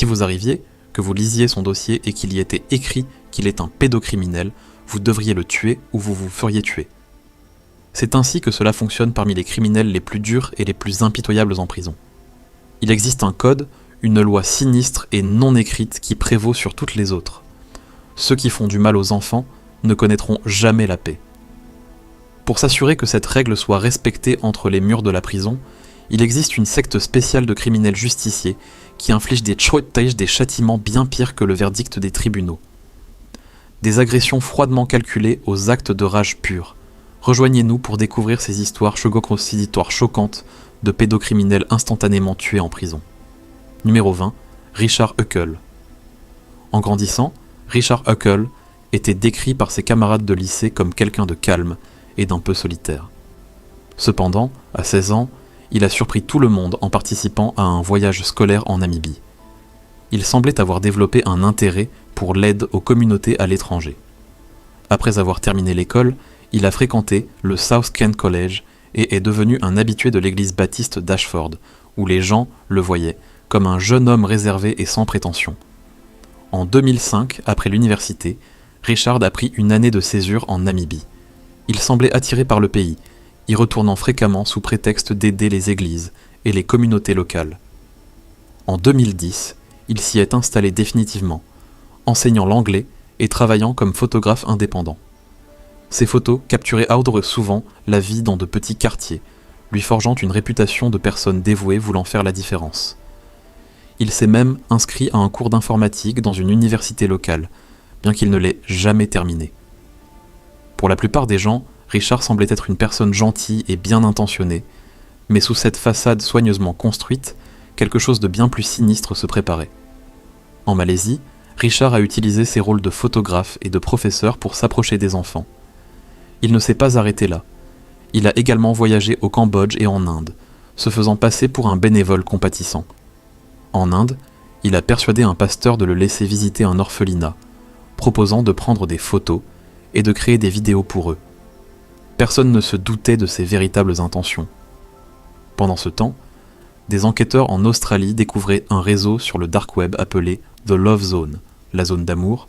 vous arriviez, que vous lisiez son dossier et qu'il y était écrit qu'il est un pédocriminel, vous devriez le tuer ou vous vous feriez tuer. C'est ainsi que cela fonctionne parmi les criminels les plus durs et les plus impitoyables en prison. Il existe un code, une loi sinistre et non écrite qui prévaut sur toutes les autres. Ceux qui font du mal aux enfants ne connaîtront jamais la paix. Pour s'assurer que cette règle soit respectée entre les murs de la prison, il existe une secte spéciale de criminels justiciers qui inflige des châtiments bien pires que le verdict des tribunaux. Des agressions froidement calculées aux actes de rage pure. Rejoignez-nous pour découvrir ces histoires choquantes de pédocriminels instantanément tués en prison. Numéro 20, Richard Huckel. En grandissant, Richard Huckel était décrit par ses camarades de lycée comme quelqu'un de calme et d'un peu solitaire. Cependant, à 16 ans, il a surpris tout le monde en participant à un voyage scolaire en Namibie. Il semblait avoir développé un intérêt pour l'aide aux communautés à l'étranger. Après avoir terminé l'école, il a fréquenté le South Kent College et est devenu un habitué de l'église baptiste d'Ashford, où les gens le voyaient comme un jeune homme réservé et sans prétention. En 2005, après l'université, Richard a pris une année de césure en Namibie. Il semblait attiré par le pays, y retournant fréquemment sous prétexte d'aider les églises et les communautés locales. En 2010, il s'y est installé définitivement, enseignant l'anglais et travaillant comme photographe indépendant. Ses photos capturaient souvent la vie dans de petits quartiers, lui forgeant une réputation de personne dévouée voulant faire la différence. Il s'est même inscrit à un cours d'informatique dans une université locale, bien qu'il ne l'ait jamais terminé. Pour la plupart des gens, Richard semblait être une personne gentille et bien intentionnée, mais sous cette façade soigneusement construite, quelque chose de bien plus sinistre se préparait. En Malaisie, Richard a utilisé ses rôles de photographe et de professeur pour s'approcher des enfants. Il ne s'est pas arrêté là. Il a également voyagé au Cambodge et en Inde, se faisant passer pour un bénévole compatissant. En Inde, il a persuadé un pasteur de le laisser visiter un orphelinat, proposant de prendre des photos et de créer des vidéos pour eux. Personne ne se doutait de ses véritables intentions. Pendant ce temps, des enquêteurs en Australie découvraient un réseau sur le dark web appelé The Love Zone, la zone d'amour,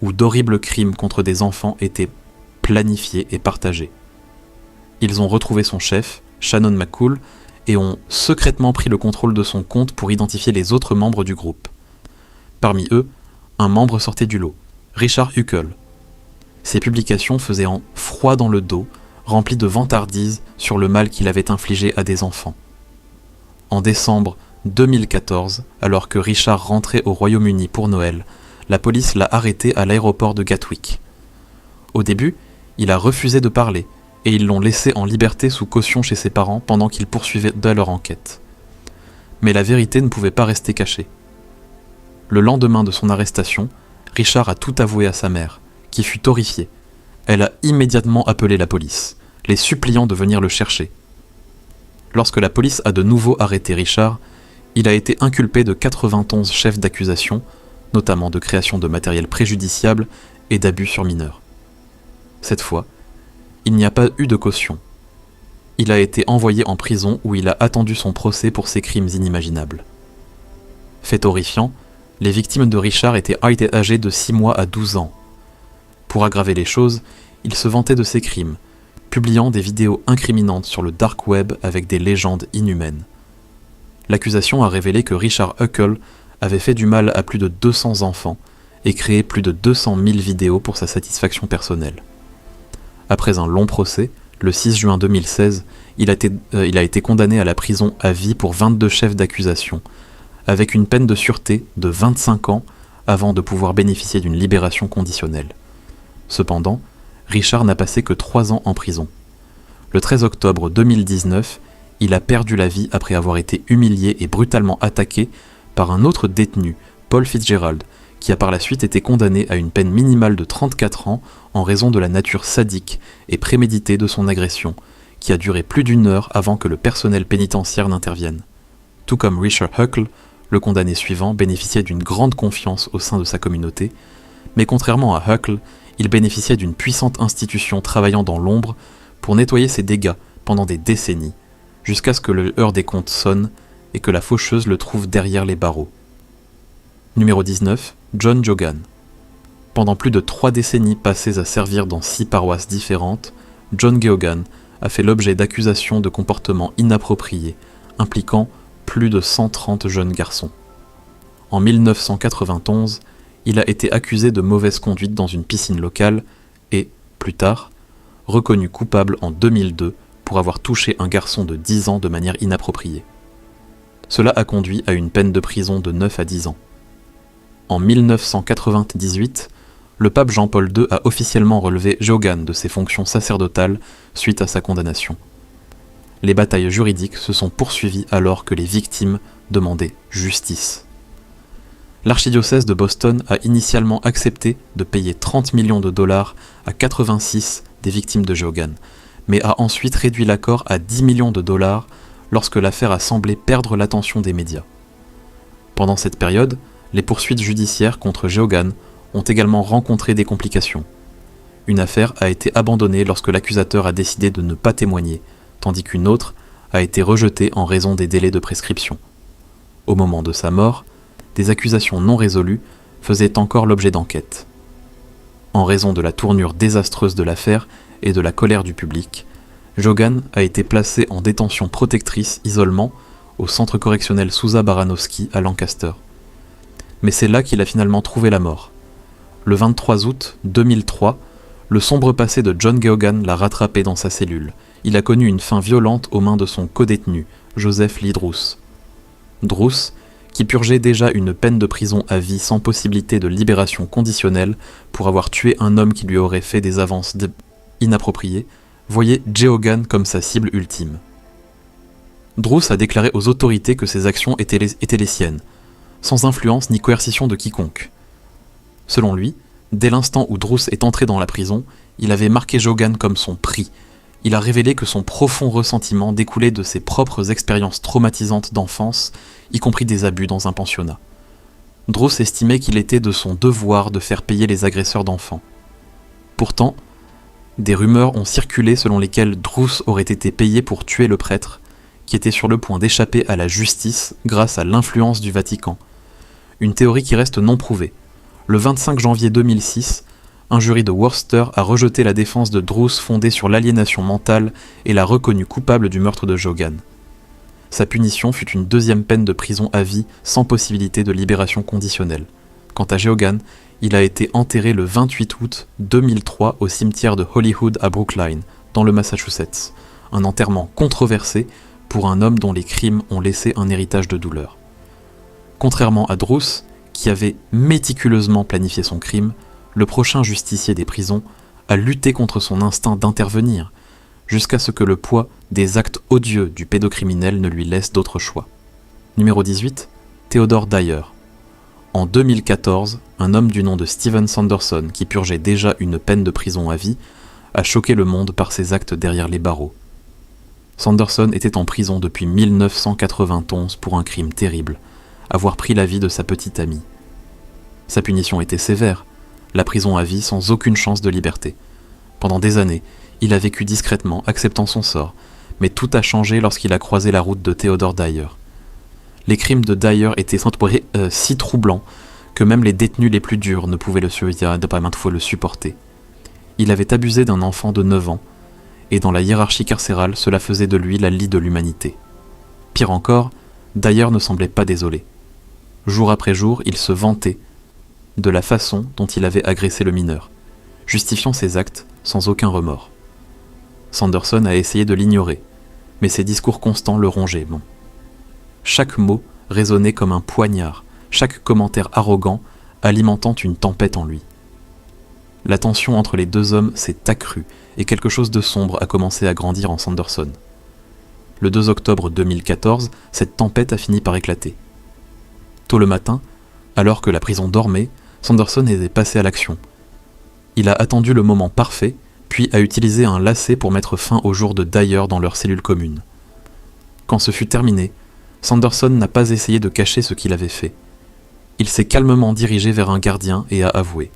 où d'horribles crimes contre des enfants étaient planifiés et partagés. Ils ont retrouvé son chef, Shannon McCool, et ont secrètement pris le contrôle de son compte pour identifier les autres membres du groupe. Parmi eux, un membre sortait du lot, Richard Huckel. Ses publications faisaient un froid dans le dos, remplies de vantardises sur le mal qu'il avait infligé à des enfants. En décembre 2014, alors que Richard rentrait au Royaume-Uni pour Noël, la police l'a arrêté à l'aéroport de Gatwick. Au début, il a refusé de parler, et ils l'ont laissé en liberté sous caution chez ses parents pendant qu'ils poursuivaient leur enquête. Mais la vérité ne pouvait pas rester cachée. Le lendemain de son arrestation, Richard a tout avoué à sa mère, qui fut horrifiée. Elle a immédiatement appelé la police, les suppliant de venir le chercher. Lorsque la police a de nouveau arrêté Richard, il a été inculpé de 91 chefs d'accusation, notamment de création de matériel préjudiciable et d'abus sur mineurs. Cette fois, il n'y a pas eu de caution. Il a été envoyé en prison où il a attendu son procès pour ses crimes inimaginables. Fait horrifiant, les victimes de Richard étaient âgées de 6 mois à 12 ans. Pour aggraver les choses, il se vantait de ses crimes, publiant des vidéos incriminantes sur le dark web avec des légendes inhumaines. L'accusation a révélé que Richard Huckel avait fait du mal à plus de 200 enfants et créé plus de 200 000 vidéos pour sa satisfaction personnelle. Après un long procès, le 6 juin 2016, il a été condamné à la prison à vie pour 22 chefs d'accusation, avec une peine de sûreté de 25 ans avant de pouvoir bénéficier d'une libération conditionnelle. Cependant, Richard n'a passé que 3 ans en prison. Le 13 octobre 2019, il a perdu la vie après avoir été humilié et brutalement attaqué par un autre détenu, Paul Fitzgerald, qui a par la suite été condamné à une peine minimale de 34 ans en raison de la nature sadique et préméditée de son agression, qui a duré plus d'1 heure avant que le personnel pénitentiaire n'intervienne. Tout comme Richard Huckel, le condamné suivant bénéficiait d'une grande confiance au sein de sa communauté, mais contrairement à Huckel, il bénéficiait d'une puissante institution travaillant dans l'ombre pour nettoyer ses dégâts pendant des décennies, jusqu'à ce que le heure des comptes sonne et que la faucheuse le trouve derrière les barreaux. Numéro 19, John Jogan. Pendant plus de 3 décennies passées à servir dans 6 paroisses différentes, John Geoghan a fait l'objet d'accusations de comportements inappropriés, impliquant plus de 130 jeunes garçons. En 1991, il a été accusé de mauvaise conduite dans une piscine locale et, plus tard, reconnu coupable en 2002 pour avoir touché un garçon de 10 ans de manière inappropriée. Cela a conduit à une peine de prison de 9 à 10 ans. En 1998, le pape Jean-Paul II a officiellement relevé Geoghan de ses fonctions sacerdotales suite à sa condamnation. Les batailles juridiques se sont poursuivies alors que les victimes demandaient justice. L'archidiocèse de Boston a initialement accepté de payer 30 millions de dollars à 86 des victimes de Geoghan, mais a ensuite réduit l'accord à 10 millions de dollars lorsque l'affaire a semblé perdre l'attention des médias. Pendant cette période, les poursuites judiciaires contre Geoghan ont également rencontré des complications. Une affaire a été abandonnée lorsque l'accusateur a décidé de ne pas témoigner, tandis qu'une autre a été rejetée en raison des délais de prescription. Au moment de sa mort, des accusations non résolues faisaient encore l'objet d'enquêtes. En raison de la tournure désastreuse de l'affaire et de la colère du public, Geoghan a été placé en détention protectrice isolement au centre correctionnel Sousa Baranowski à Lancaster. Mais c'est là qu'il a finalement trouvé la mort. Le 23 août 2003, le sombre passé de John Geoghan l'a rattrapé dans sa cellule. Il a connu une fin violente aux mains de son codétenu, Joseph Lee Druce. Druce, qui purgeait déjà une peine de prison à vie sans possibilité de libération conditionnelle pour avoir tué un homme qui lui aurait fait des avances inappropriées, voyait Geoghan comme sa cible ultime. Druce a déclaré aux autorités que ses actions étaient les siennes, sans influence ni coercition de quiconque. Selon lui, dès l'instant où Druce est entré dans la prison, il avait marqué Geoghan comme son prix. Il a révélé que son profond ressentiment découlait de ses propres expériences traumatisantes d'enfance, y compris des abus dans un pensionnat. Druce estimait qu'il était de son devoir de faire payer les agresseurs d'enfants. Pourtant, des rumeurs ont circulé selon lesquelles Druce aurait été payé pour tuer le prêtre, qui était sur le point d'échapper à la justice grâce à l'influence du Vatican. Une théorie qui reste non prouvée. Le 25 janvier 2006, un jury de Worcester a rejeté la défense de Druce fondée sur l'aliénation mentale et l'a reconnu coupable du meurtre de Geoghan. Sa punition fut une 2e peine de prison à vie sans possibilité de libération conditionnelle. Quant à Geoghan, il a été enterré le 28 août 2003 au cimetière de Hollywood à Brookline, dans le Massachusetts. Un enterrement controversé pour un homme dont les crimes ont laissé un héritage de douleur. Contrairement à Druce, qui avait méticuleusement planifié son crime, le prochain justicier des prisons a lutté contre son instinct d'intervenir, jusqu'à ce que le poids des actes odieux du pédocriminel ne lui laisse d'autre choix. Numéro 18, Theodore Dyer. En 2014, un homme du nom de Steven Sanderson, qui purgeait déjà une peine de prison à vie, a choqué le monde par ses actes derrière les barreaux. Sanderson était en prison depuis 1991 pour un crime terrible, avoir pris la vie de sa petite amie. Sa punition était sévère, la prison à vie sans aucune chance de liberté. Pendant des années, il a vécu discrètement, acceptant son sort, mais tout a changé lorsqu'il a croisé la route de Theodore Dyer. Les crimes de Dyer étaient si troublants que même les détenus les plus durs ne pouvaient pas maintes fois le supporter. Il avait abusé d'un enfant de 9 ans, et dans la hiérarchie carcérale, cela faisait de lui la lie de l'humanité. Pire encore, Dyer ne semblait pas désolé. Jour après jour, il se vantait de la façon dont il avait agressé le mineur, justifiant ses actes sans aucun remords. Sanderson a essayé de l'ignorer, mais ses discours constants le rongeaient. Chaque mot résonnait comme un poignard, chaque commentaire arrogant alimentant une tempête en lui. La tension entre les deux hommes s'est accrue et quelque chose de sombre a commencé à grandir en Sanderson. Le 2 octobre 2014, cette tempête a fini par éclater. Tôt le matin, alors que la prison dormait, Sanderson est passé à l'action. Il a attendu le moment parfait, puis a utilisé un lacet pour mettre fin au jour de Dyer dans leur cellule commune. Quand ce fut terminé, Sanderson n'a pas essayé de cacher ce qu'il avait fait. Il s'est calmement dirigé vers un gardien et a avoué.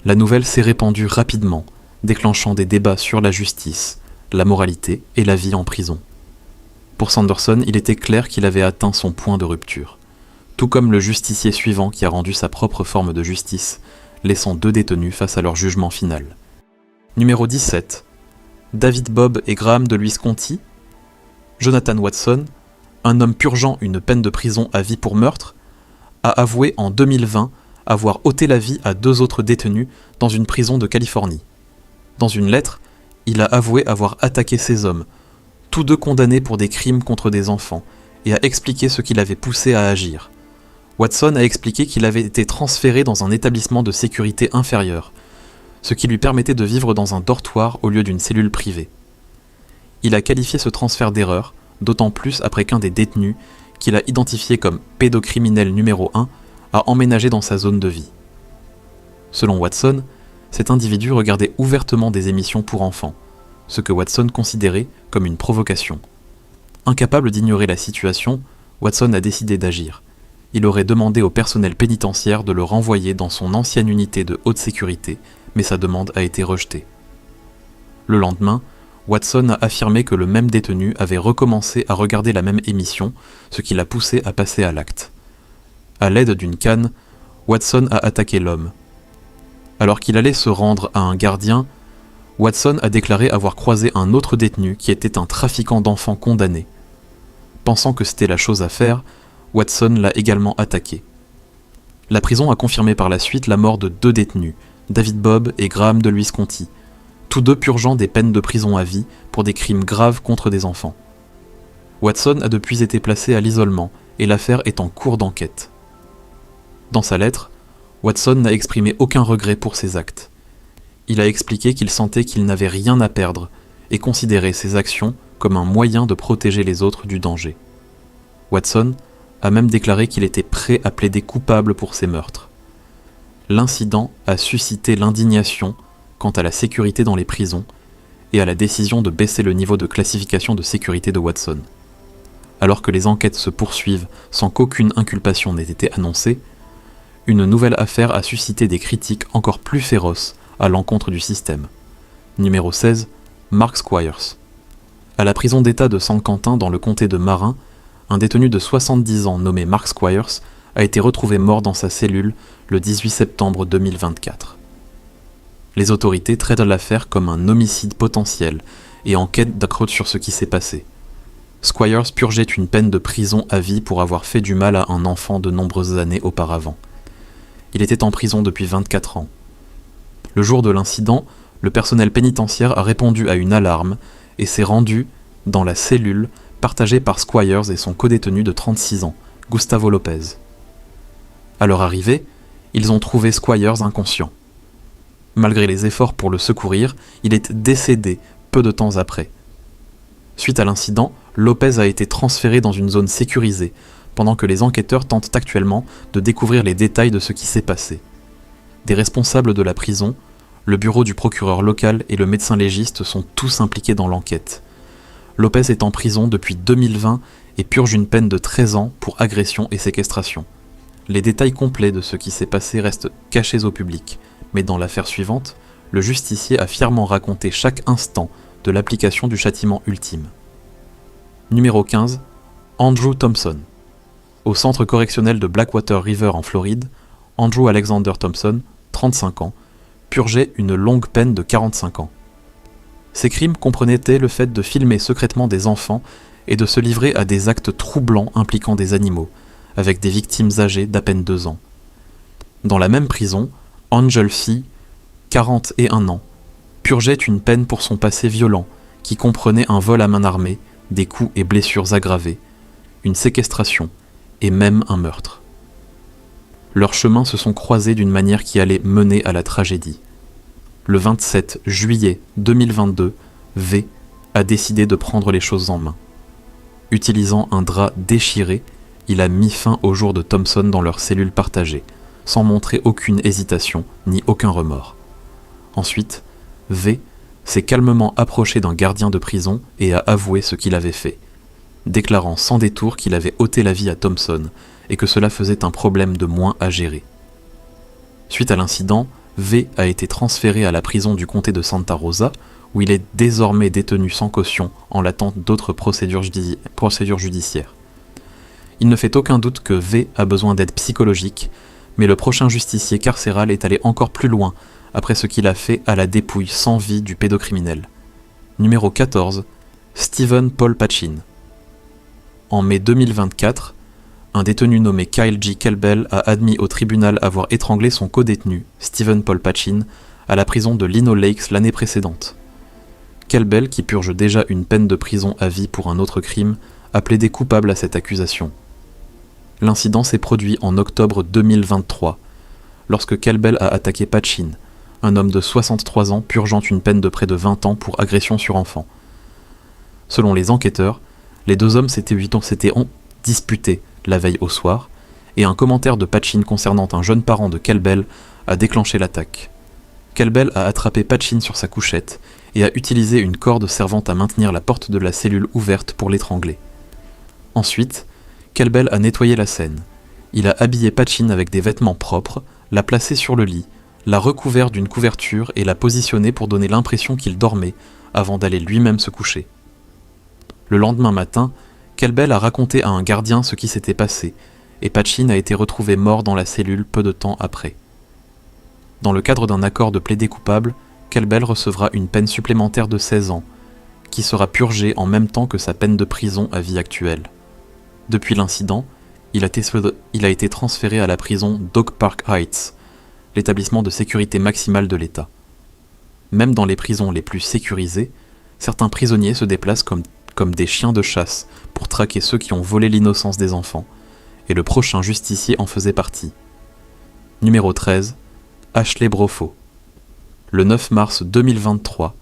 La nouvelle s'est répandue rapidement, déclenchant des débats sur la justice, la moralité et la vie en prison. Pour Sanderson, il était clair qu'il avait atteint son point de rupture. tout comme le justicier suivant qui a rendu sa propre forme de justice, laissant 2 détenus face à leur jugement final. Numéro 17. David Bobb et Graham DeLuise Conti. Jonathan Watson, un homme purgeant une peine de prison à vie pour meurtre, a avoué en 2020 avoir ôté la vie à 2 autres détenus dans une prison de Californie. Dans une lettre, il a avoué avoir attaqué ces hommes, tous 2 condamnés pour des crimes contre des enfants, et a expliqué ce qui l'avait poussé à agir. Watson a expliqué qu'il avait été transféré dans un établissement de sécurité inférieur, ce qui lui permettait de vivre dans un dortoir au lieu d'une cellule privée. Il a qualifié ce transfert d'erreur, d'autant plus après qu'un des détenus, qu'il a identifié comme pédocriminel numéro 1, a emménagé dans sa zone de vie. Selon Watson, cet individu regardait ouvertement des émissions pour enfants, ce que Watson considérait comme une provocation. Incapable d'ignorer la situation, Watson a décidé d'agir. Il aurait demandé au personnel pénitentiaire de le renvoyer dans son ancienne unité de haute sécurité, mais sa demande a été rejetée. Le lendemain, Watson a affirmé que le même détenu avait recommencé à regarder la même émission, ce qui l'a poussé à passer à l'acte. À l'aide d'une canne, Watson a attaqué l'homme. Alors qu'il allait se rendre à un gardien, Watson a déclaré avoir croisé un autre détenu qui était un trafiquant d'enfants condamné. Pensant que c'était la chose à faire, Watson l'a également attaqué. La prison a confirmé par la suite la mort de 2 détenus, David Bobb et Graham DeLuise Conti, tous 2 purgeant des peines de prison à vie pour des crimes graves contre des enfants. Watson a depuis été placé à l'isolement et l'affaire est en cours d'enquête. Dans sa lettre, Watson n'a exprimé aucun regret pour ses actes. Il a expliqué qu'il sentait qu'il n'avait rien à perdre et considérait ses actions comme un moyen de protéger les autres du danger. Watson a même déclaré qu'il était prêt à plaider coupable pour ces meurtres. L'incident a suscité l'indignation quant à la sécurité dans les prisons et à la décision de baisser le niveau de classification de sécurité de Watson. Alors que les enquêtes se poursuivent sans qu'aucune inculpation n'ait été annoncée, une nouvelle affaire a suscité des critiques encore plus féroces à l'encontre du système. Numéro 16, Mark Squires. À la prison d'État de San Quentin dans le comté de Marin, un détenu de 70 ans nommé Mark Squires a été retrouvé mort dans sa cellule le 18 septembre 2024. Les autorités traitent l'affaire comme un homicide potentiel et enquêtent d'accroître sur ce qui s'est passé. Squires purgeait une peine de prison à vie pour avoir fait du mal à un enfant de nombreuses années auparavant. Il était en prison depuis 24 ans. Le jour de l'incident, le personnel pénitentiaire a répondu à une alarme et s'est rendu dans la cellule partagée par Squires et son codétenu de 36 ans, Gustavo Lopez. À leur arrivée, ils ont trouvé Squires inconscient. Malgré les efforts pour le secourir, il est décédé peu de temps après. Suite à l'incident, Lopez a été transféré dans une zone sécurisée, pendant que les enquêteurs tentent actuellement de découvrir les détails de ce qui s'est passé. Des responsables de la prison, le bureau du procureur local et le médecin légiste sont tous impliqués dans l'enquête. Lopez est en prison depuis 2020 et purge une peine de 13 ans pour agression et séquestration. Les détails complets de ce qui s'est passé restent cachés au public, mais dans l'affaire suivante, le justicier a fièrement raconté chaque instant de l'application du châtiment ultime. Numéro 15, Andrew Thompson. Au centre correctionnel de Blackwater River en Floride, Andrew Alexander Thompson, 35 ans, purgeait une longue peine de 45 ans. Ces crimes comprenaient le fait de filmer secrètement des enfants et de se livrer à des actes troublants impliquant des animaux, avec des victimes âgées d'à peine 2 ans. Dans la même prison, Angel Fee, 41 ans, purgeait une peine pour son passé violent, qui comprenait un vol à main armée, des coups et blessures aggravées, une séquestration et même un meurtre. Leurs chemins se sont croisés d'une manière qui allait mener à la tragédie. Le 27 juillet 2022, V a décidé de prendre les choses en main. Utilisant un drap déchiré, il a mis fin au jour de Thompson dans leur cellule partagée, sans montrer aucune hésitation ni aucun remords. Ensuite, V s'est calmement approché d'un gardien de prison et a avoué ce qu'il avait fait, déclarant sans détour qu'il avait ôté la vie à Thompson et que cela faisait un problème de moins à gérer. Suite à l'incident, V a été transféré à la prison du comté de Santa Rosa, où il est désormais détenu sans caution en l'attente d'autres procédures judiciaires. Il ne fait aucun doute que V a besoin d'aide psychologique, mais le prochain justicier carcéral est allé encore plus loin après ce qu'il a fait à la dépouille sans vie du pédocriminel. Numéro 14, Stephen Paul Pachin. En mai 2024, un détenu nommé Kyle G. Kelbel a admis au tribunal avoir étranglé son codétenu, Stephen Paul Pachin, à la prison de Lino Lakes l'année précédente. Kelbel, qui purge déjà une peine de prison à vie pour un autre crime, a plaidé coupable à cette accusation. L'incident s'est produit en octobre 2023, lorsque Kelbel a attaqué Pachin, un homme de 63 ans purgeant une peine de près de 20 ans pour agression sur enfant. Selon les enquêteurs, les deux hommes s'étaient disputés la veille au soir, et un commentaire de Pachin concernant un jeune parent de Kelbel a déclenché l'attaque. Kelbel a attrapé Pachin sur sa couchette et a utilisé une corde servant à maintenir la porte de la cellule ouverte pour l'étrangler. Ensuite, Kelbel a nettoyé la scène. Il a habillé Pachin avec des vêtements propres, l'a placé sur le lit, l'a recouvert d'une couverture et l'a positionné pour donner l'impression qu'il dormait avant d'aller lui-même se coucher. Le lendemain matin, Kelbel a raconté à un gardien ce qui s'était passé, et Pachin a été retrouvé mort dans la cellule peu de temps après. Dans le cadre d'un accord de plaidé coupable, Kelbel recevra une peine supplémentaire de 16 ans, qui sera purgée en même temps que sa peine de prison à vie actuelle. Depuis l'incident, il a été transféré à la prison d'Oak Park Heights, l'établissement de sécurité maximale de l'État. Même dans les prisons les plus sécurisées, certains prisonniers se déplacent comme des chiens de chasse pour traquer ceux qui ont volé l'innocence des enfants, et le prochain justicier en faisait partie. Numéro 13, Ashley Brofo. Le 9 mars 2023,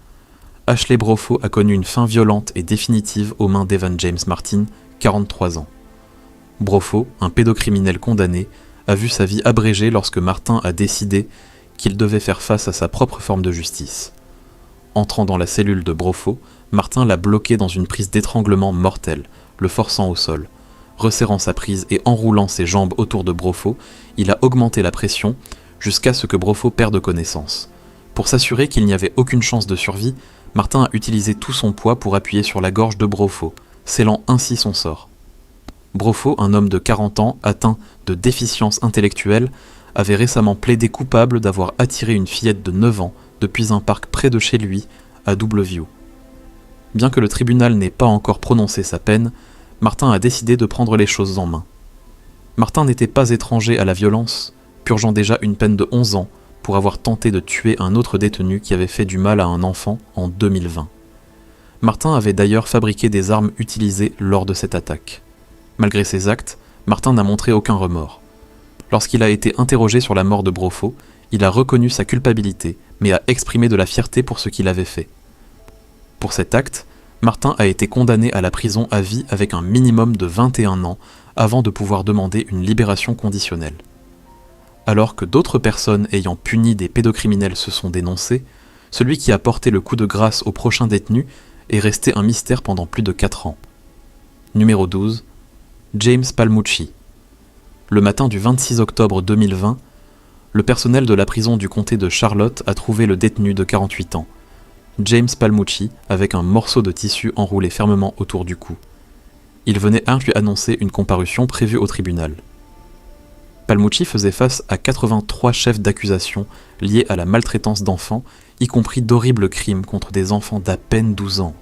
Ashley Brofo a connu une fin violente et définitive aux mains d'Evan James Martin, 43 ans. Brofo, un pédocriminel condamné, a vu sa vie abrégée lorsque Martin a décidé qu'il devait faire face à sa propre forme de justice. Entrant dans la cellule de Brofo, Martin l'a bloqué dans une prise d'étranglement mortelle, le forçant au sol. Resserrant sa prise et enroulant ses jambes autour de Brofo, il a augmenté la pression jusqu'à ce que Brofo perde connaissance. Pour s'assurer qu'il n'y avait aucune chance de survie, Martin a utilisé tout son poids pour appuyer sur la gorge de Brofo, scellant ainsi son sort. Brofo, un homme de 40 ans atteint de déficience intellectuelle, avait récemment plaidé coupable d'avoir attiré une fillette de 9 ans depuis un parc près de chez lui, à Doubleview. Bien que le tribunal n'ait pas encore prononcé sa peine, Martin a décidé de prendre les choses en main. Martin n'était pas étranger à la violence, purgeant déjà une peine de 11 ans pour avoir tenté de tuer un autre détenu qui avait fait du mal à un enfant en 2020. Martin avait d'ailleurs fabriqué des armes utilisées lors de cette attaque. Malgré ses actes, Martin n'a montré aucun remords. Lorsqu'il a été interrogé sur la mort de Brofo, il a reconnu sa culpabilité, mais a exprimé de la fierté pour ce qu'il avait fait. Pour cet acte, Martin a été condamné à la prison à vie avec un minimum de 21 ans avant de pouvoir demander une libération conditionnelle. Alors que d'autres personnes ayant puni des pédocriminels se sont dénoncées, celui qui a porté le coup de grâce au prochain détenu est resté un mystère pendant plus de 4 ans. Numéro 12, James Palmucci. Le matin du 26 octobre 2020, le personnel de la prison du comté de Charlotte a trouvé le détenu de 48 ans, James Palmucci, avec un morceau de tissu enroulé fermement autour du cou. Il venait lui annoncer une comparution prévue au tribunal. Palmucci faisait face à 83 chefs d'accusation liés à la maltraitance d'enfants, y compris d'horribles crimes contre des enfants d'à peine 12 ans.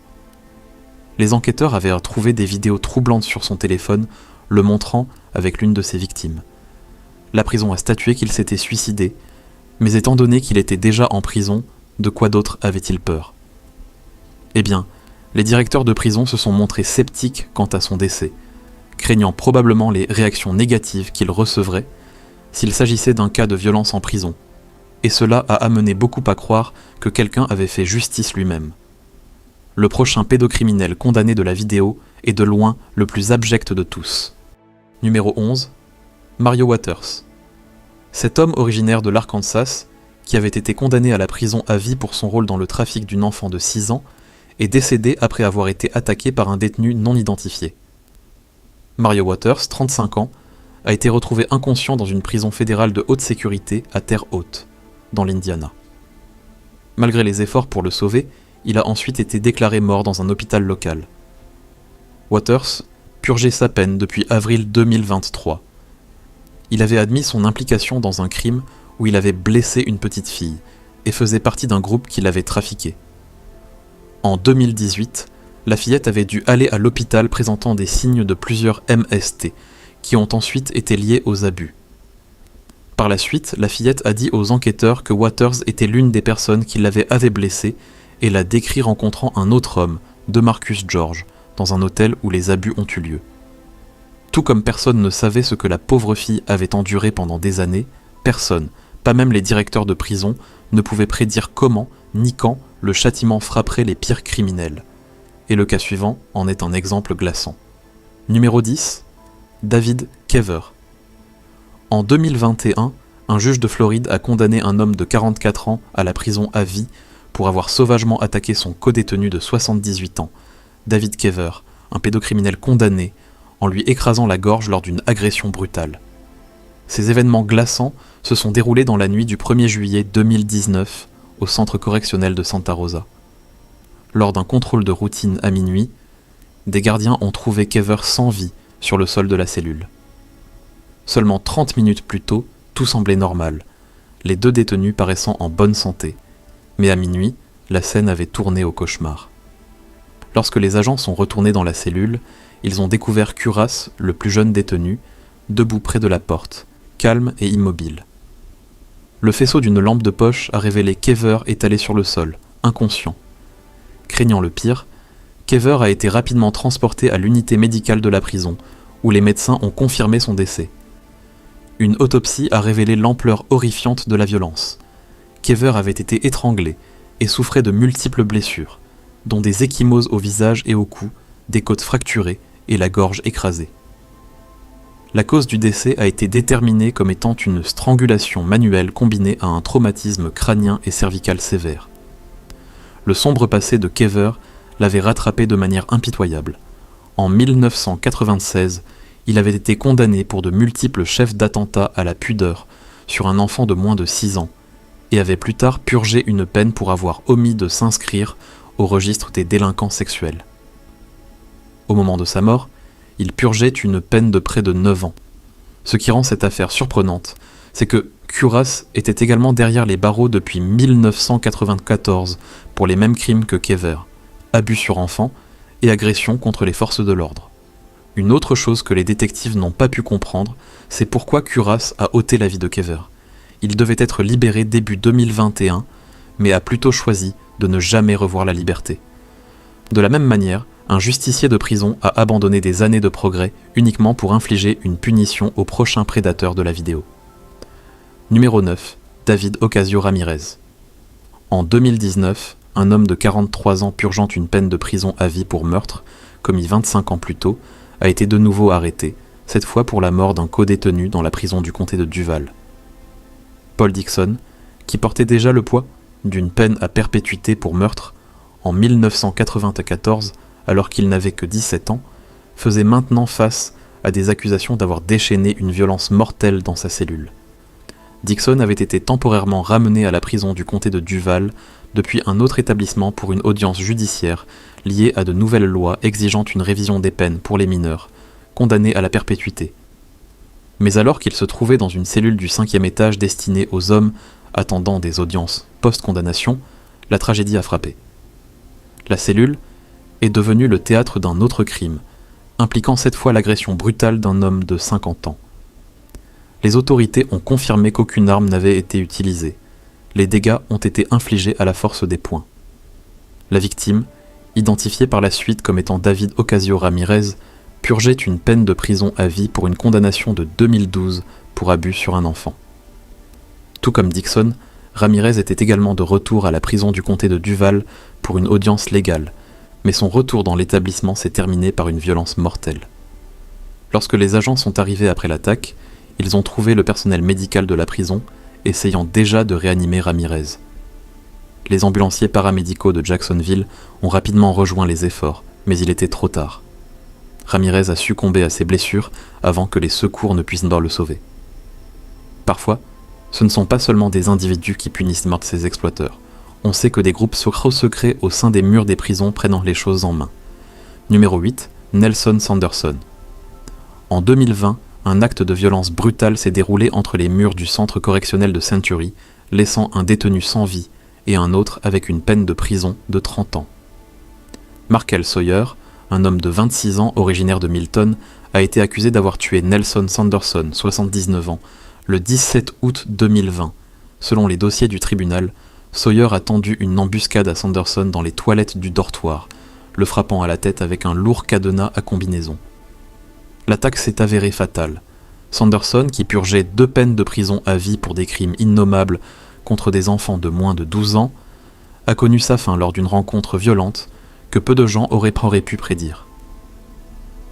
Les enquêteurs avaient trouvé des vidéos troublantes sur son téléphone, le montrant avec l'une de ses victimes. La prison a statué qu'il s'était suicidé, mais étant donné qu'il était déjà en prison, de quoi d'autre avait-il peur ? Eh bien, les directeurs de prison se sont montrés sceptiques quant à son décès, craignant probablement les réactions négatives qu'il recevrait s'il s'agissait d'un cas de violence en prison, et cela a amené beaucoup à croire que quelqu'un avait fait justice lui-même. Le prochain pédocriminel condamné de la vidéo est de loin le plus abject de tous. Numéro 11, Mario Waters. Cet homme originaire de l'Arkansas, qui avait été condamné à la prison à vie pour son rôle dans le trafic d'une enfant de 6 ans, est décédé après avoir été attaqué par un détenu non identifié. Mario Waters, 35 ans, a été retrouvé inconscient dans une prison fédérale de haute sécurité à Terre Haute, dans l'Indiana. Malgré les efforts pour le sauver, il a ensuite été déclaré mort dans un hôpital local. Waters, purgeait sa peine depuis avril 2023. Il avait admis son implication dans un crime où il avait blessé une petite fille et faisait partie d'un groupe qui l'avait trafiqué. En 2018, la fillette avait dû aller à l'hôpital présentant des signes de plusieurs MST, qui ont ensuite été liés aux abus. Par la suite, la fillette a dit aux enquêteurs que Waters était l'une des personnes qui avait blessée et l'a décrit rencontrant un autre homme, DeMarcus George, dans un hôtel où les abus ont eu lieu. Tout comme personne ne savait ce que la pauvre fille avait enduré pendant des années, personne, pas même les directeurs de prison, ne pouvait prédire comment ni quand le châtiment frapperait les pires criminels. Et le cas suivant en est un exemple glaçant. Numéro 10, David Kever. En 2021, un juge de Floride a condamné un homme de 44 ans à la prison à vie pour avoir sauvagement attaqué son codétenu de 78 ans, David Kever, un pédocriminel condamné, en lui écrasant la gorge lors d'une agression brutale. Ces événements glaçants se sont déroulés dans la nuit du 1er juillet 2019 au centre correctionnel de Santa Rosa. Lors d'un contrôle de routine à minuit, des gardiens ont trouvé Kever sans vie sur le sol de la cellule. Seulement 30 minutes plus tôt, tout semblait normal, les deux détenus paraissant en bonne santé. Mais à minuit, la scène avait tourné au cauchemar. Lorsque les agents sont retournés dans la cellule, ils ont découvert Kuras, le plus jeune détenu, debout près de la porte, calme et immobile. Le faisceau d'une lampe de poche a révélé Kever étalé sur le sol, inconscient. Craignant le pire, Kever a été rapidement transporté à l'unité médicale de la prison, où les médecins ont confirmé son décès. Une autopsie a révélé l'ampleur horrifiante de la violence. Kever avait été étranglé et souffrait de multiples blessures, dont des ecchymoses au visage et au cou, des côtes fracturées et la gorge écrasée. La cause du décès a été déterminée comme étant une strangulation manuelle combinée à un traumatisme crânien et cervical sévère. Le sombre passé de Kever l'avait rattrapé de manière impitoyable. En 1996, il avait été condamné pour de multiples chefs d'attentats à la pudeur sur un enfant de moins de 6 ans et avait plus tard purgé une peine pour avoir omis de s'inscrire au registre des délinquants sexuels. Au moment de sa mort, il purgeait une peine de près de 9 ans. Ce qui rend cette affaire surprenante, c'est que Kuras était également derrière les barreaux depuis 1994 pour les mêmes crimes que Kever, abus sur enfants et agression contre les forces de l'ordre. Une autre chose que les détectives n'ont pas pu comprendre, c'est pourquoi Kuras a ôté la vie de Kever. Il devait être libéré début 2021, mais a plutôt choisi de ne jamais revoir la liberté. De la même manière, un justicier de prison a abandonné des années de progrès uniquement pour infliger une punition au prochain prédateur de la vidéo. Numéro 9, David Ocasio-Ramirez. En 2019, un homme de 43 ans purgeant une peine de prison à vie pour meurtre, commis 25 ans plus tôt, a été de nouveau arrêté, cette fois pour la mort d'un codétenu dans la prison du comté de Duval. Paul Dixon, qui portait déjà le poids d'une peine à perpétuité pour meurtre en 1994, alors qu'il n'avait que 17 ans, faisait maintenant face à des accusations d'avoir déchaîné une violence mortelle dans sa cellule. Dixon avait été temporairement ramené à la prison du comté de Duval depuis un autre établissement pour une audience judiciaire liée à de nouvelles lois exigeant une révision des peines pour les mineurs, condamnés à la perpétuité. Mais alors qu'il se trouvait dans une cellule du 5e étage destinée aux hommes attendant des audiences post-condamnation, la tragédie a frappé. La cellule est devenue le théâtre d'un autre crime, impliquant cette fois l'agression brutale d'un homme de 50 ans. Les autorités ont confirmé qu'aucune arme n'avait été utilisée. Les dégâts ont été infligés à la force des poings. La victime, identifiée par la suite comme étant David Ocasio-Ramirez, purgeait une peine de prison à vie pour une condamnation de 2012 pour abus sur un enfant. Tout comme Dixon, Ramirez était également de retour à la prison du comté de Duval pour une audience légale, mais son retour dans l'établissement s'est terminé par une violence mortelle. Lorsque les agents sont arrivés après l'attaque, ils ont trouvé le personnel médical de la prison essayant déjà de réanimer Ramirez. Les ambulanciers paramédicaux de Jacksonville ont rapidement rejoint les efforts, mais il était trop tard. Ramirez a succombé à ses blessures avant que les secours ne puissent le sauver. Parfois, ce ne sont pas seulement des individus qui punissent meurtre ces exploiteurs. On sait que des groupes secrets au sein des murs des prisons prennent les choses en main. Numéro 8, Nelson Sanderson. En 2020, un acte de violence brutale s'est déroulé entre les murs du centre correctionnel de Century, laissant un détenu sans vie et un autre avec une peine de prison de 30 ans. Markel Sawyer, un homme de 26 ans originaire de Milton, a été accusé d'avoir tué Nelson Sanderson, 79 ans, le 17 août 2020. Selon les dossiers du tribunal, Sawyer a tendu une embuscade à Sanderson dans les toilettes du dortoir, le frappant à la tête avec un lourd cadenas à combinaison. L'attaque s'est avérée fatale. Sanderson, qui purgeait 2 peines de prison à vie pour des crimes innommables contre des enfants de moins de 12 ans, a connu sa fin lors d'une rencontre violente que peu de gens auraient pu prédire.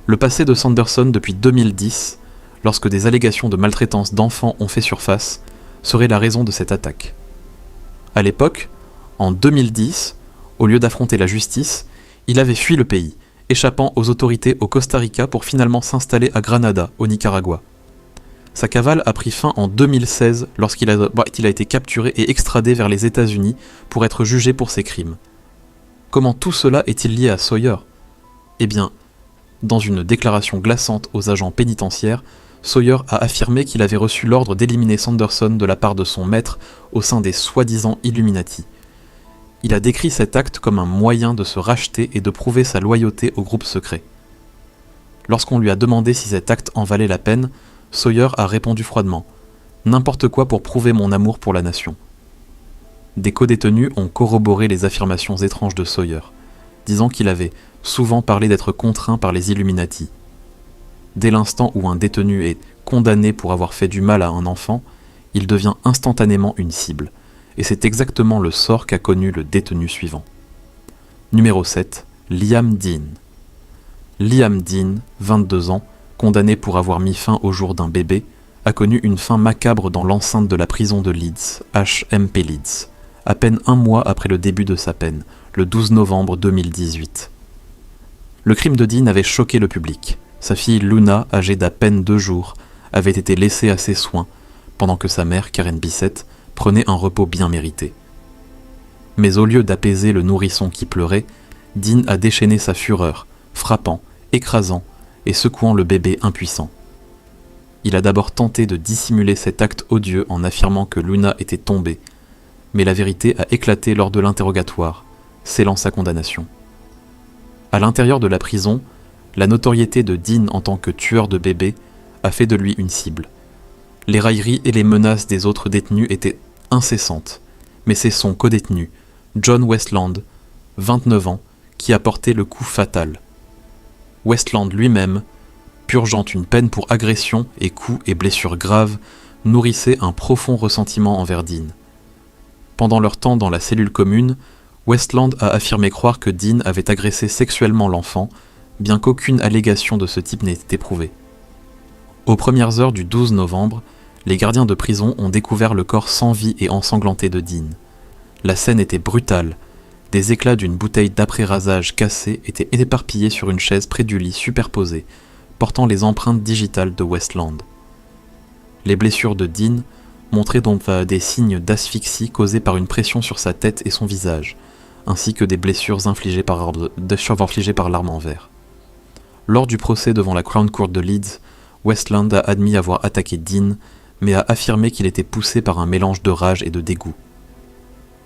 Le passé de Sanderson depuis 2010, lorsque des allégations de maltraitance d'enfants ont fait surface, serait la raison de cette attaque. À l'époque, en 2010, au lieu d'affronter la justice, il avait fui le pays, échappant aux autorités au Costa Rica pour finalement s'installer à Granada, au Nicaragua. Sa cavale a pris fin en 2016 lorsqu'il a été capturé et extradé vers les États-Unis pour être jugé pour ses crimes. Comment tout cela est-il lié à Sawyer ? Eh bien, dans une déclaration glaçante aux agents pénitentiaires, Sawyer a affirmé qu'il avait reçu l'ordre d'éliminer Sanderson de la part de son maître au sein des soi-disant Illuminati. Il a décrit cet acte comme un moyen de se racheter et de prouver sa loyauté au groupe secret. Lorsqu'on lui a demandé si cet acte en valait la peine, Sawyer a répondu froidement « N'importe quoi pour prouver mon amour pour la nation ». Des codétenus ont corroboré les affirmations étranges de Sawyer, disant qu'il avait souvent parlé d'être contraint par les Illuminati. Dès l'instant où un détenu est condamné pour avoir fait du mal à un enfant, il devient instantanément une cible, et c'est exactement le sort qu'a connu le détenu suivant. Numéro 7, Liam Dean. Liam Dean, 22 ans, condamné pour avoir mis fin au jour d'un bébé, a connu une fin macabre dans l'enceinte de la prison de Leeds, HMP Leeds, à peine 1 mois après le début de sa peine, le 12 novembre 2018. Le crime de Dean avait choqué le public. Sa fille Luna, âgée d'à peine 2 jours, avait été laissée à ses soins, pendant que sa mère, Karen Bissett, prenait un repos bien mérité. Mais au lieu d'apaiser le nourrisson qui pleurait, Dean a déchaîné sa fureur, frappant, écrasant et secouant le bébé impuissant. Il a d'abord tenté de dissimuler cet acte odieux en affirmant que Luna était tombée, mais la vérité a éclaté lors de l'interrogatoire, scellant sa condamnation. À l'intérieur de la prison, la notoriété de Dean en tant que tueur de bébés a fait de lui une cible. Les railleries et les menaces des autres détenus étaient incessantes, mais c'est son codétenu, John Westland, 29 ans, qui a porté le coup fatal. Westland lui-même, purgeant une peine pour agression et coups et blessures graves, nourrissait un profond ressentiment envers Dean. Pendant leur temps dans la cellule commune, Westland a affirmé croire que Dean avait agressé sexuellement l'enfant, bien qu'aucune allégation de ce type n'ait été prouvée. Aux premières heures du 12 novembre, les gardiens de prison ont découvert le corps sans vie et ensanglanté de Dean. La scène était brutale. Des éclats d'une bouteille d'après-rasage cassée étaient éparpillés sur une chaise près du lit superposée, portant les empreintes digitales de Westland. Les blessures de Dean montraient donc des signes d'asphyxie causés par une pression sur sa tête et son visage, ainsi que des blessures infligées par l'arme en verre. Lors du procès devant la Crown Court de Leeds, Westland a admis avoir attaqué Dean, mais a affirmé qu'il était poussé par un mélange de rage et de dégoût.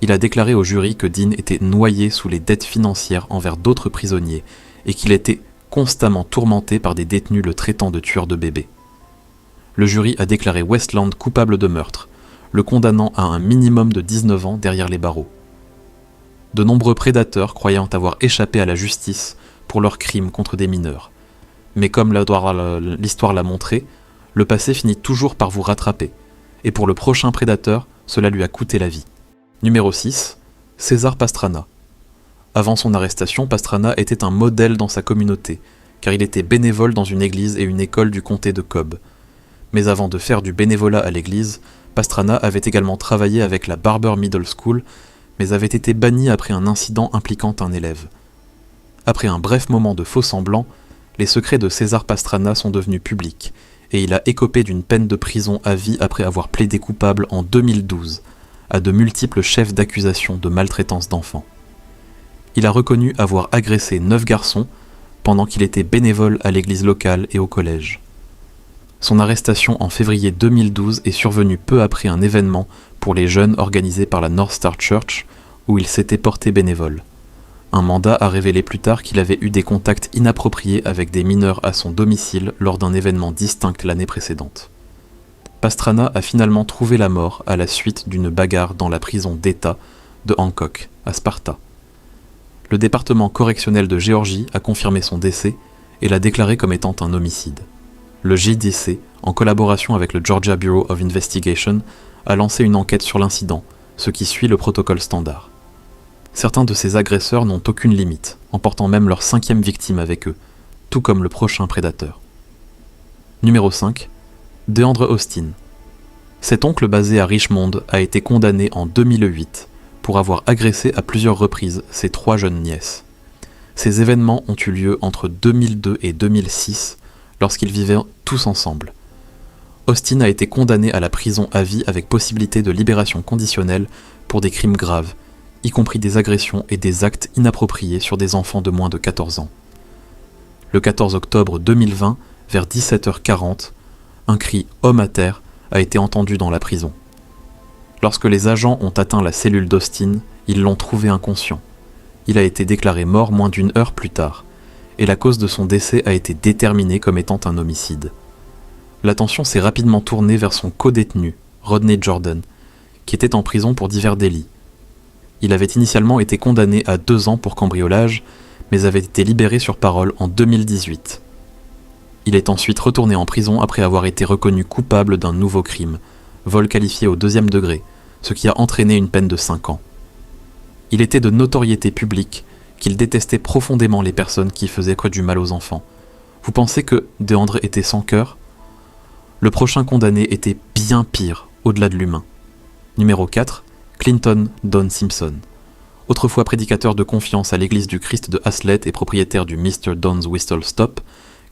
Il a déclaré au jury que Dean était noyé sous les dettes financières envers d'autres prisonniers et qu'il était constamment tourmenté par des détenus le traitant de tueur de bébés. Le jury a déclaré Westland coupable de meurtre, le condamnant à un minimum de 19 ans derrière les barreaux. De nombreux prédateurs croyant avoir échappé à la justice pour leurs crimes contre des mineurs. Mais comme l'histoire l'a montré, le passé finit toujours par vous rattraper, et pour le prochain prédateur, cela lui a coûté la vie. Numéro 6, César Pastrana. Avant son arrestation, Pastrana était un modèle dans sa communauté, car il était bénévole dans une église et une école du comté de Cobb. Mais avant de faire du bénévolat à l'église, Pastrana avait également travaillé avec la Barber Middle School, mais avait été banni après un incident impliquant un élève. Après un bref moment de faux-semblant, les secrets de César Pastrana sont devenus publics, et il a écopé d'une peine de prison à vie après avoir plaidé coupable en 2012 à de multiples chefs d'accusation de maltraitance d'enfants. Il a reconnu avoir agressé 9 garçons pendant qu'il était bénévole à l'église locale et au collège. Son arrestation en février 2012 est survenue peu après un événement pour les jeunes organisé par la North Star Church où il s'était porté bénévole. Un mandat a révélé plus tard qu'il avait eu des contacts inappropriés avec des mineurs à son domicile lors d'un événement distinct l'année précédente. Pastrana a finalement trouvé la mort à la suite d'une bagarre dans la prison d'État de Hancock, à Sparta. Le département correctionnel de Géorgie a confirmé son décès et l'a déclaré comme étant un homicide. Le JDC, en collaboration avec le Georgia Bureau of Investigation, a lancé une enquête sur l'incident, ce qui suit le protocole standard. Certains de ces agresseurs n'ont aucune limite, emportant même leur 5e victime avec eux, tout comme le prochain prédateur. Numéro 5. DeAndre Austin. Cet oncle basé à Richmond a été condamné en 2008 pour avoir agressé à plusieurs reprises ses 3 jeunes nièces. Ces événements ont eu lieu entre 2002 et 2006, lorsqu'ils vivaient tous ensemble. Austin a été condamné à la prison à vie avec possibilité de libération conditionnelle pour des crimes graves, y compris des agressions et des actes inappropriés sur des enfants de moins de 14 ans. Le 14 octobre 2020, vers 17h40, un cri « homme à terre » a été entendu dans la prison. Lorsque les agents ont atteint la cellule d'Austin, ils l'ont trouvé inconscient. Il a été déclaré mort moins d'1 heure plus tard, et la cause de son décès a été déterminée comme étant un homicide. L'attention s'est rapidement tournée vers son codétenu, Rodney Jordan, qui était en prison pour divers délits. Il avait initialement été condamné à 2 ans pour cambriolage, mais avait été libéré sur parole en 2018. Il est ensuite retourné en prison après avoir été reconnu coupable d'un nouveau crime, vol qualifié au 2e degré, ce qui a entraîné une peine de 5 ans. Il était de notoriété publique qu'il détestait profondément les personnes qui faisaient du mal aux enfants. Vous pensez que DeAndre était sans cœur ? Le prochain condamné était bien pire, au-delà de l'humain. Numéro 4. Clinton Don Simpson. Autrefois prédicateur de confiance à l'église du Christ de Haslett et propriétaire du Mr. Don's Whistle Stop,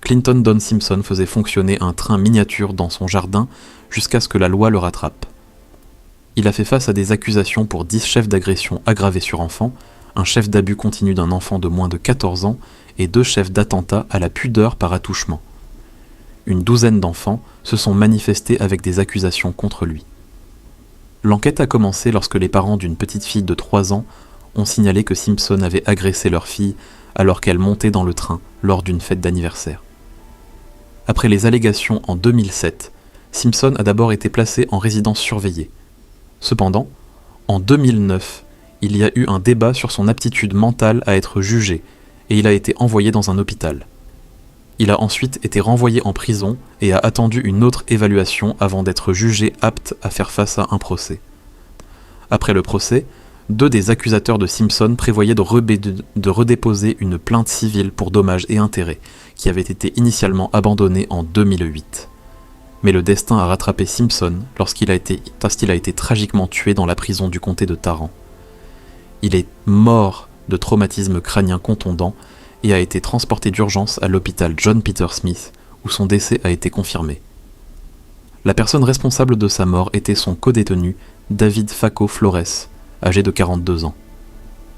Clinton Don Simpson faisait fonctionner un train miniature dans son jardin jusqu'à ce que la loi le rattrape. Il a fait face à des accusations pour 10 chefs d'agression aggravés sur enfants, un chef d'abus continu d'un enfant de moins de 14 ans et 2 chefs d'attentat à la pudeur par attouchement. Une 12aine d'enfants se sont manifestés avec des accusations contre lui. L'enquête a commencé lorsque les parents d'une petite fille de 3 ans ont signalé que Simpson avait agressé leur fille alors qu'elle montait dans le train lors d'une fête d'anniversaire. Après les allégations en 2007, Simpson a d'abord été placé en résidence surveillée. Cependant, en 2009, il y a eu un débat sur son aptitude mentale à être jugé et il a été envoyé dans un hôpital. Il a ensuite été renvoyé en prison et a attendu une autre évaluation avant d'être jugé apte à faire face à un procès. Après le procès, 2 des accusateurs de Simpson prévoyaient de redéposer une plainte civile pour dommages et intérêts qui avait été initialement abandonnée en 2008. Mais le destin a rattrapé Simpson lorsqu'il a été tragiquement tué dans la prison du comté de Tarrant. Il est mort de traumatisme crânien contondant et a été transporté d'urgence à l'hôpital John Peter Smith, où son décès a été confirmé. La personne responsable de sa mort était son codétenu, David Faco Flores, âgé de 42 ans.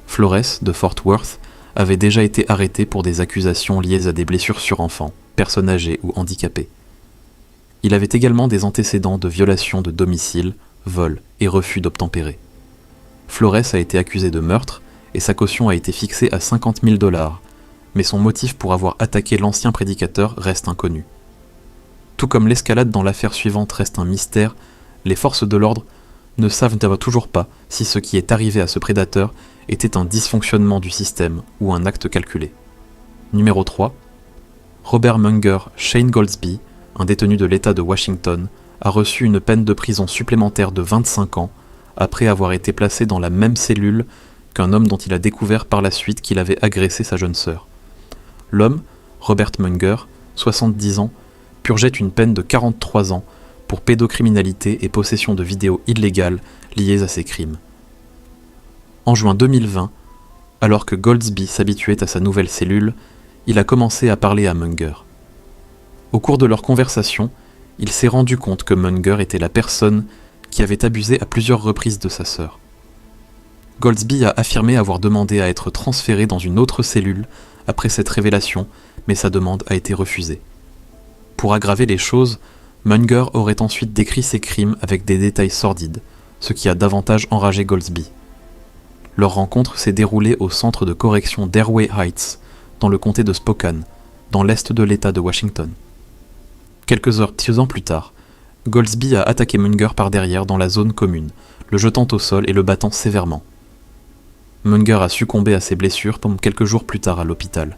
Flores, de Fort Worth, avait déjà été arrêté pour des accusations liées à des blessures sur enfants, personnes âgées ou handicapées. Il avait également des antécédents de violation de domicile, vol et refus d'obtempérer. Flores a été accusé de meurtre et sa caution a été fixée à $50 000, mais son motif pour avoir attaqué l'ancien prédicateur reste inconnu. Tout comme l'escalade dans l'affaire suivante reste un mystère, les forces de l'ordre ne savent toujours pas si ce qui est arrivé à ce prédateur était un dysfonctionnement du système ou un acte calculé. Numéro 3. Robert Munger Shane Goldsby, un détenu de l'État de Washington, a reçu une peine de prison supplémentaire de 25 ans après avoir été placé dans la même cellule qu'un homme dont il a découvert par la suite qu'il avait agressé sa jeune sœur. L'homme, Robert Munger, 70 ans, purgeait une peine de 43 ans pour pédocriminalité et possession de vidéos illégales liées à ces crimes. En juin 2020, alors que Goldsby s'habituait à sa nouvelle cellule, il a commencé à parler à Munger. Au cours de leur conversation, il s'est rendu compte que Munger était la personne qui avait abusé à plusieurs reprises de sa sœur. Goldsby a affirmé avoir demandé à être transféré dans une autre cellule après cette révélation, mais sa demande a été refusée. Pour aggraver les choses, Munger aurait ensuite décrit ses crimes avec des détails sordides, ce qui a davantage enragé Goldsby. Leur rencontre s'est déroulée au centre de correction d'Airway Heights, dans le comté de Spokane, dans l'est de l'État de Washington. Quelques heures plus tard, Goldsby a attaqué Munger par derrière dans la zone commune, le jetant au sol et le battant sévèrement. Munger a succombé à ses blessures quelques jours plus tard à l'hôpital.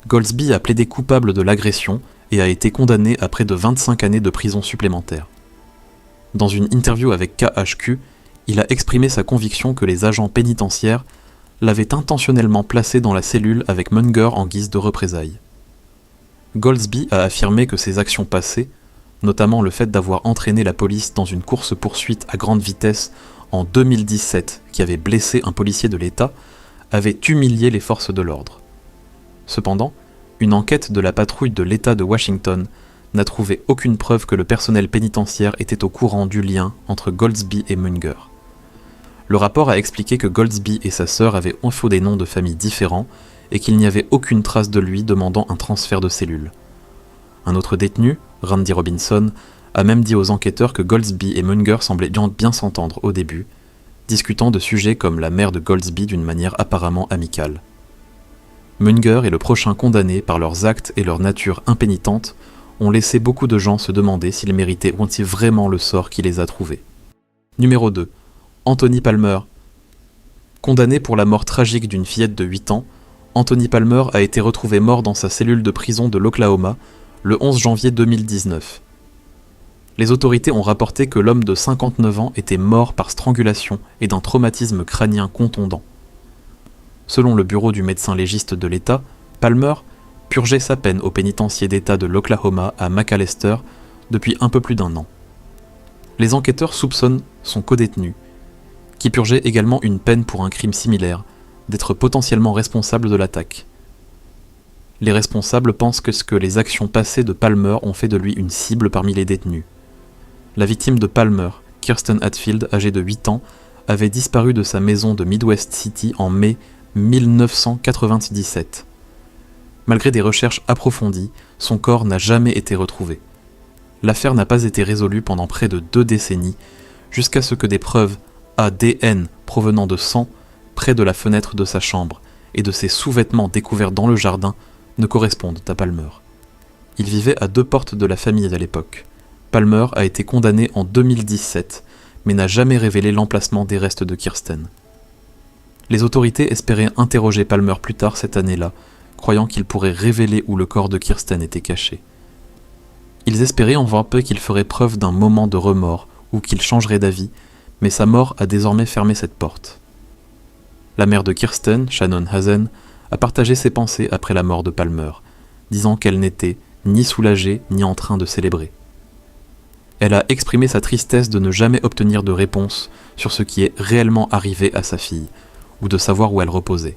Goldsby a plaidé coupable de l'agression et a été condamné à près de 25 années de prison supplémentaire. Dans une interview avec KHQ, il a exprimé sa conviction que les agents pénitentiaires l'avaient intentionnellement placé dans la cellule avec Munger en guise de représailles. Goldsby a affirmé que ses actions passées, notamment le fait d'avoir entraîné la police dans une course-poursuite à grande vitesse en 2017 qui avait blessé un policier de l'État, avaient humilié les forces de l'ordre. Cependant, une enquête de la patrouille de l'État de Washington n'a trouvé aucune preuve que le personnel pénitentiaire était au courant du lien entre Goldsby et Munger. Le rapport a expliqué que Goldsby et sa sœur avaient des noms de famille différents et qu'il n'y avait aucune trace de lui demandant un transfert de cellules. Un autre détenu, Randy Robinson, a même dit aux enquêteurs que Goldsby et Munger semblaient bien s'entendre au début, discutant de sujets comme la mère de Goldsby d'une manière apparemment amicale. Munger est le prochain condamné par leurs actes et leur nature impénitente ont laissé beaucoup de gens se demander s'ils méritaient vraiment le sort qui les a trouvés. Numéro 2. Anthony Palmer. Condamné pour la mort tragique d'une fillette de 8 ans, Anthony Palmer a été retrouvé mort dans sa cellule de prison de l'Oklahoma le 11 janvier 2019. Les autorités ont rapporté que l'homme de 59 ans était mort par strangulation et d'un traumatisme crânien contondant. Selon le bureau du médecin légiste de l'État, Palmer purgeait sa peine au pénitencier d'État de l'Oklahoma à McAlester depuis un peu plus d'1 an. Les enquêteurs soupçonnent son codétenu, qui purgeait également une peine pour un crime similaire, d'être potentiellement responsable de l'attaque. Les responsables pensent que les actions passées de Palmer ont fait de lui une cible parmi les détenus. La victime de Palmer, Kirsten Hatfield, âgée de 8 ans, avait disparu de sa maison de Midwest City en mai 1997. Malgré des recherches approfondies, son corps n'a jamais été retrouvé. L'affaire n'a pas été résolue pendant près de 2 décennies, jusqu'à ce que des preuves ADN provenant de sang près de la fenêtre de sa chambre et de ses sous-vêtements découverts dans le jardin ne correspondent à Palmer. Il vivait à 2 portes de la famille à l'époque. Palmer a été condamné en 2017, mais n'a jamais révélé l'emplacement des restes de Kirsten. Les autorités espéraient interroger Palmer plus tard cette année-là, croyant qu'il pourrait révéler où le corps de Kirsten était caché. Ils espéraient en vain peu qu'il ferait preuve d'un moment de remords ou qu'il changerait d'avis, mais sa mort a désormais fermé cette porte. La mère de Kirsten, Shannon Hazen, a partagé ses pensées après la mort de Palmer, disant qu'elle n'était ni soulagée ni en train de célébrer. Elle a exprimé sa tristesse de ne jamais obtenir de réponse sur ce qui est réellement arrivé à sa fille, ou de savoir où elle reposait.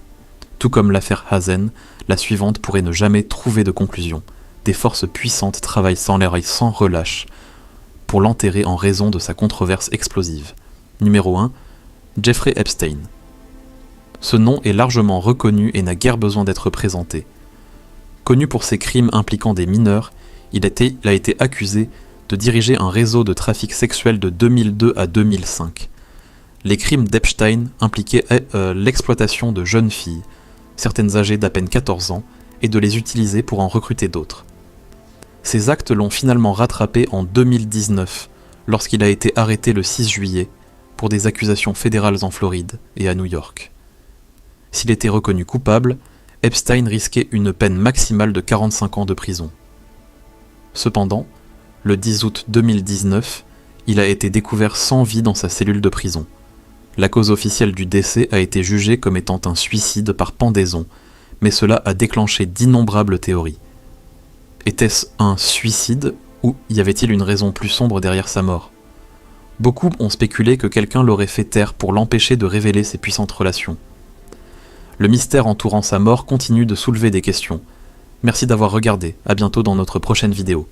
Tout comme l'affaire Hazen, la suivante pourrait ne jamais trouver de conclusion. Des forces puissantes travaillent sans relâche pour l'enterrer en raison de sa controverse explosive. Numéro 1. Jeffrey Epstein. Ce nom est largement reconnu et n'a guère besoin d'être présenté. Connu pour ses crimes impliquant des mineurs, il a été accusé de diriger un réseau de trafic sexuel de 2002 à 2005. Les crimes d'Epstein impliquaient l'exploitation de jeunes filles, certaines âgées d'à peine 14 ans, et de les utiliser pour en recruter d'autres. Ces actes l'ont finalement rattrapé en 2019, lorsqu'il a été arrêté le 6 juillet pour des accusations fédérales en Floride et à New York. S'il était reconnu coupable, Epstein risquait une peine maximale de 45 ans de prison. Cependant, le 10 août 2019, il a été découvert sans vie dans sa cellule de prison. La cause officielle du décès a été jugée comme étant un suicide par pendaison, mais cela a déclenché d'innombrables théories. Était-ce un suicide ou y avait-il une raison plus sombre derrière sa mort ? Beaucoup ont spéculé que quelqu'un l'aurait fait taire pour l'empêcher de révéler ses puissantes relations. Le mystère entourant sa mort continue de soulever des questions. Merci d'avoir regardé, à bientôt dans notre prochaine vidéo.